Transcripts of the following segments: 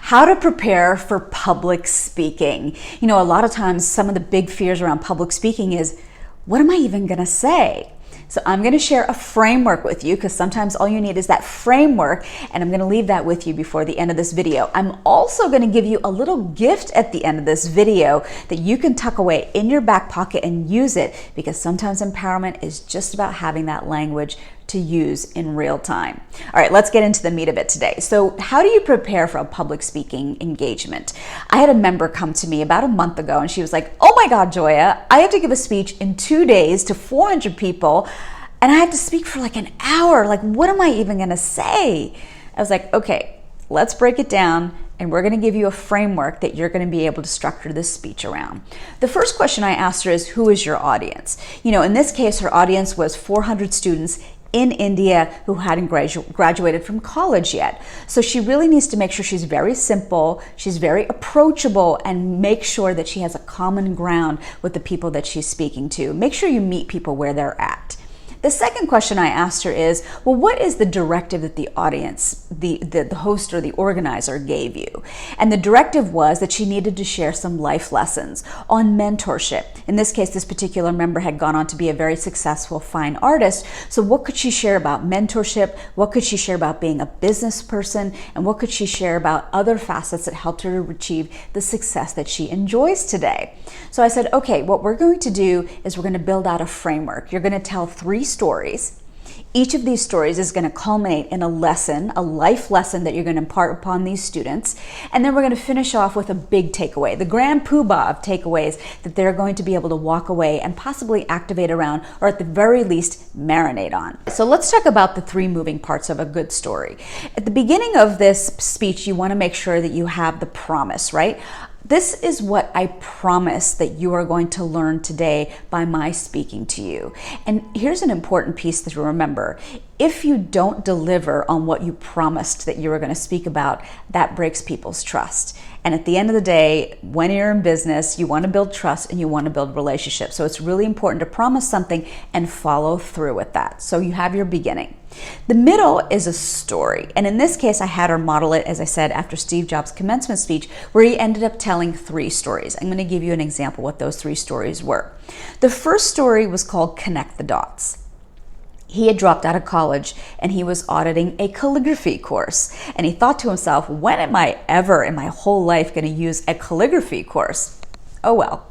How to prepare for public speaking. You know, a lot of times some of the big fears around public speaking is, what am I even going to say? So I'm going to share a framework with you, because sometimes all you need is that framework, and I'm going to leave that with you before the end of this video. I'm also going to give you a little gift at the end of this video that you can tuck away in your back pocket and use it, because sometimes empowerment is just about having that language to use in real time. All right, let's get into the meat of it today. So how do you prepare for a public speaking engagement? I had a member come to me about a month ago and she was like, oh my God, Joya, I have to give a speech in 2 days to 400 people and I have to speak for like an hour. Like, what am I even gonna say? I was like, okay, let's break it down and we're gonna give you a framework that you're gonna be able to structure this speech around. The first question I asked her is, who is your audience? You know, in this case, her audience was 400 students in India who hadn't graduated from college yet. So she really needs to make sure she's very simple, she's very approachable, and make sure that she has a common ground with the people that she's speaking to. Make sure you meet people where they're at. The second question I asked her is, well, what is the directive that the audience, the host or the organizer gave you? And the directive was that she needed to share some life lessons on mentorship. In this case, this particular member had gone on to be a very successful fine artist. So what could she share about mentorship? What could she share about being a business person? And what could she share about other facets that helped her to achieve the success that she enjoys today? So I said, okay, what we're going to do is we're going to build out a framework. You're going to tell 3 stories. Each of these stories is going to culminate in a lesson, a life lesson that you're going to impart upon these students. And then we're going to finish off with a big takeaway, the grand poobah of takeaways that they're going to be able to walk away and possibly activate around, or at the very least marinate on. So let's talk about the 3 moving parts of a good story. At the beginning of this speech, you want to make sure that you have the promise, right? This is what I promise that you are going to learn today by my speaking to you. And here's an important piece to remember. If you don't deliver on what you promised that you were going to speak about, that breaks people's trust. And at the end of the day, when you're in business, you want to build trust and you want to build relationships. So it's really important to promise something and follow through with that. So you have your beginning. The middle is a story. And in this case, I had her model it, as I said, after Steve Jobs' commencement speech, where he ended up telling 3 stories. I'm going to give you an example what those 3 stories were. The first story was called Connect the Dots. He had dropped out of college and he was auditing a calligraphy course. And he thought to himself, when am I ever in my whole life going to use a calligraphy course? Oh well.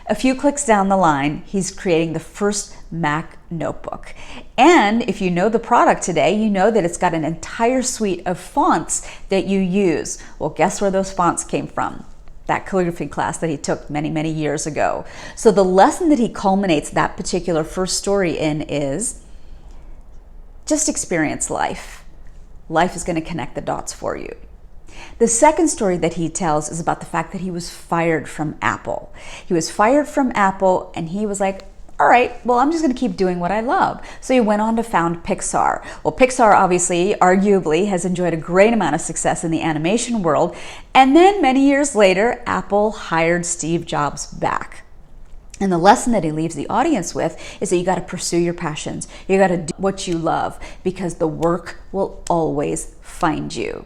A few clicks down the line, he's creating the first Mac notebook. And if you know the product today, you know that it's got an entire suite of fonts that you use. Well, guess where those fonts came from? That calligraphy class that he took many, many years ago. So the lesson that he culminates that particular first story in is, just experience life. Life is going to connect the dots for you. The second story that he tells is about the fact that he was fired from Apple. He was fired from Apple and he was like, all right, well, I'm just going to keep doing what I love. So he went on to found Pixar. Well, Pixar obviously, arguably, has enjoyed a great amount of success in the animation world. And then many years later, Apple hired Steve Jobs back. And the lesson that he leaves the audience with is that you got to pursue your passions. You got to do what you love, because the work will always find you.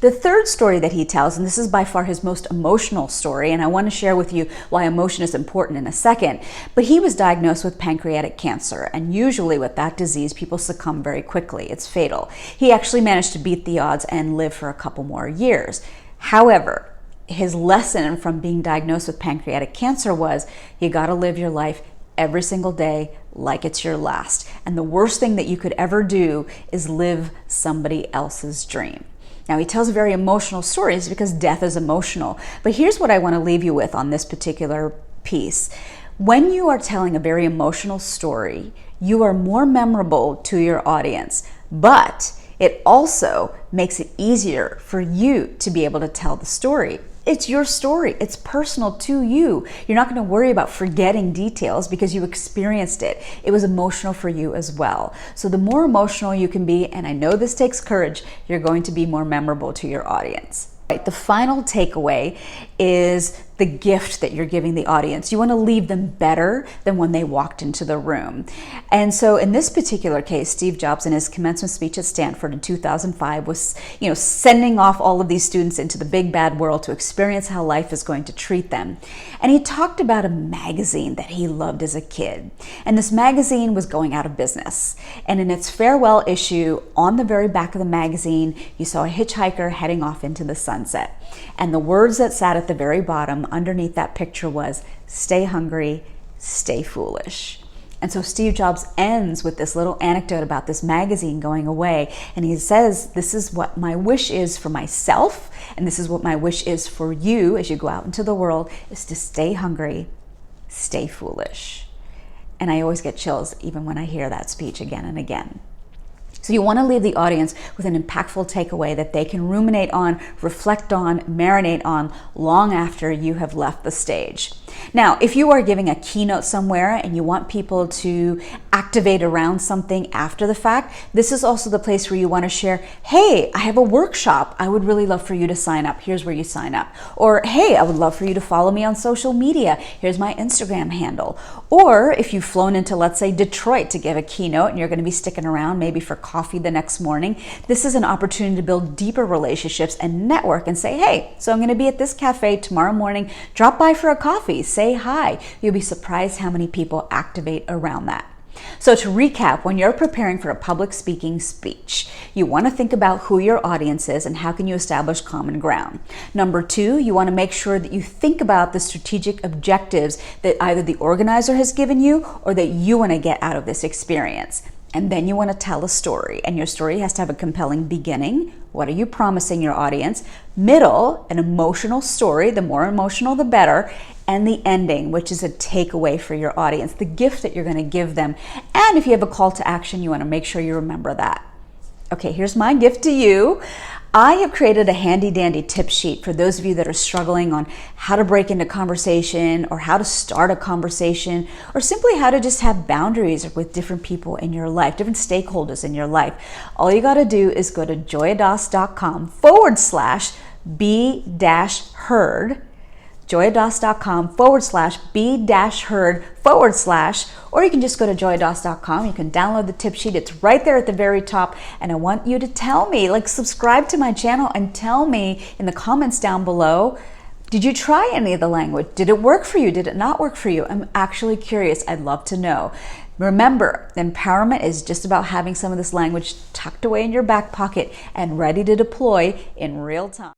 The third story that he tells, and this is by far his most emotional story, and I want to share with you why emotion is important in a second, but he was diagnosed with pancreatic cancer, and usually with that disease, people succumb very quickly. It's fatal. He actually managed to beat the odds and live for a couple more years. However, his lesson from being diagnosed with pancreatic cancer was, you got to live your life every single day like it's your last. And the worst thing that you could ever do is live somebody else's dream. Now, he tells very emotional stories because death is emotional. But here's what I want to leave you with on this particular piece. When you are telling a very emotional story, you are more memorable to your audience, but it also makes it easier for you to be able to tell the story. It's your story. It's personal to you. You're not going to worry about forgetting details because you experienced it. It was emotional for you as well. So the more emotional you can be, and I know this takes courage, you're going to be more memorable to your audience. Right, the final takeaway is the gift that you're giving the audience. You want to leave them better than when they walked into the room. And so in this particular case, Steve Jobs in his commencement speech at Stanford in 2005 was, sending off all of these students into the big bad world to experience how life is going to treat them. And he talked about a magazine that he loved as a kid. And this magazine was going out of business. And in its farewell issue, on the very back of the magazine, you saw a hitchhiker heading off into the sunset. And the words that sat at the very bottom underneath that picture was, "Stay hungry, stay foolish." And so Steve Jobs ends with this little anecdote about this magazine going away. And he says, this is what my wish is for myself, and this is what my wish is for you as you go out into the world, is to stay hungry, stay foolish. And I always get chills even when I hear that speech again and again. So you want to leave the audience with an impactful takeaway that they can ruminate on, reflect on, marinate on long after you have left the stage. Now, if you are giving a keynote somewhere and you want people to activate around something after the fact, this is also the place where you want to share, hey, I have a workshop. I would really love for you to sign up. Here's where you sign up. Or, hey, I would love for you to follow me on social media. Here's my Instagram handle. Or if you've flown into, let's say, Detroit to give a keynote and you're going to be sticking around maybe for coffee the next morning, this is an opportunity to build deeper relationships and network and say, hey, so I'm going to be at this cafe tomorrow morning. Drop by for a coffee. Say hi. You'll be surprised how many people activate around that. So to recap, when you're preparing for a public speaking speech, you want to think about who your audience is and how can you establish common ground. Number two, you want to make sure that you think about the strategic objectives that either the organizer has given you or that you want to get out of this experience. And then you want to tell a story, and your story has to have a compelling beginning. What are you promising your audience? Middle, an emotional story. The more emotional, the better. And the ending, which is a takeaway for your audience, the gift that you're going to give them. And if you have a call to action, you want to make sure you remember that. Okay, here's my gift to you. I have created a handy dandy tip sheet for those of you that are struggling on how to break into conversation or how to start a conversation or simply how to just have boundaries with different people in your life, different stakeholders in your life. All you got to do is go to joyadas.com/be-heard, joyadas.com/be-heard/ or you can just go to joyadas.com. You can download the tip sheet. It's right there at the very top. And I want you to tell me, subscribe to my channel and tell me in the comments down below, did you try any of the language? Did it work for you? Did it not work for you? I'm actually curious. I'd love to know. Remember, empowerment is just about having some of this language tucked away in your back pocket and ready to deploy in real time.